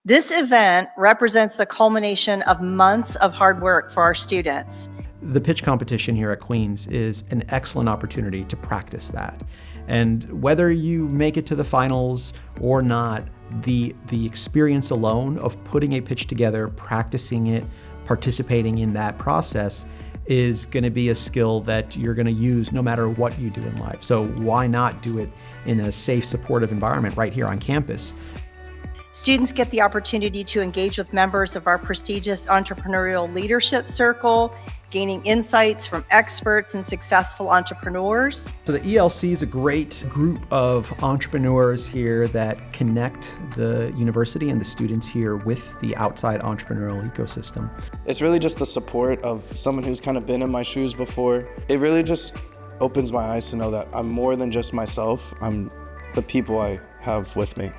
This event represents the culmination of months of hard work for our students. The pitch competition here at Queens is an excellent opportunity to practice that. And whether you make it to the finals or not, the experience alone of putting a pitch together, practicing it, participating in that process is going to be a skill that you're going to use no matter what you do in life. So why not do it in a safe, supportive environment right here on campus? Students get the opportunity to engage with members of our prestigious entrepreneurial leadership circle, gaining insights from experts and successful entrepreneurs. So the ELC is a great group of entrepreneurs here that connect the university and the students here with the outside entrepreneurial ecosystem. It's really just the support of someone who's kind of been in my shoes before. It really just opens my eyes to know that I'm more than just myself. I'm the people I have with me.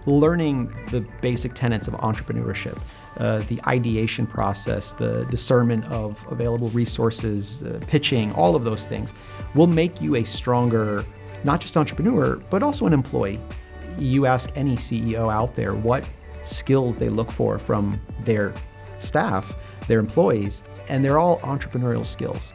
Learning the basic tenets of entrepreneurship, the ideation process, the discernment of available resources, pitching, all of those things will make you a stronger, not just entrepreneur, but also an employee. You ask any CEO out there what skills they look for from their staff, their employees, and they're all entrepreneurial skills.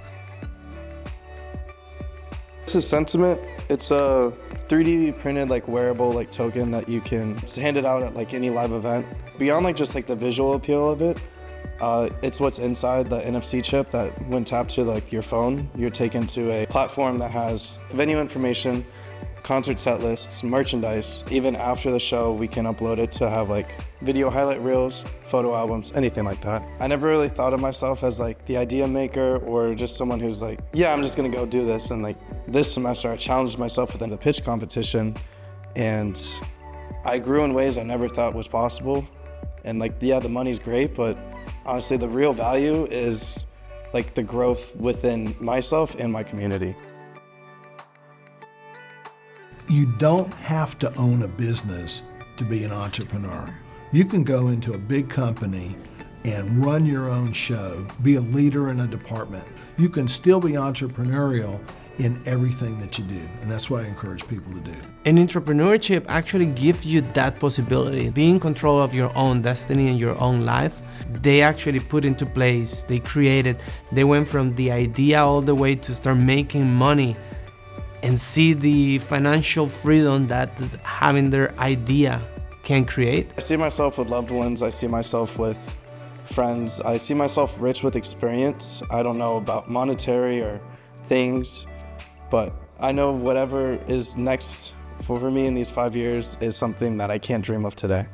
This is Sentiment. It's a 3D printed wearable token that you can hand it out at any live event. Beyond just the visual appeal of it, it's what's inside the NFC chip that when tapped to your phone, you're taken to a platform that has venue information, concert set lists, merchandise. Even after the show, we can upload it to have video highlight reels, photo albums, anything like that. I never really thought of myself as the idea maker or just someone who's yeah, I'm just gonna go do this. And this semester, I challenged myself within the pitch competition, and I grew in ways I never thought was possible. And yeah, the money's great, but honestly, the real value is the growth within myself and my community. You don't have to own a business to be an entrepreneur. You can go into a big company and run your own show, be a leader in a department. You can still be entrepreneurial in everything that you do, and that's what I encourage people to do. And entrepreneurship actually gives you that possibility, be in control of your own destiny and your own life. They actually put into place, they created, they went from the idea all the way to start making money and see the financial freedom that having their idea can create. I see myself with loved ones, I see myself with friends, I see myself rich with experience. I don't know about monetary or things, but I know whatever is next for me in these 5 years is something that I can't dream of today.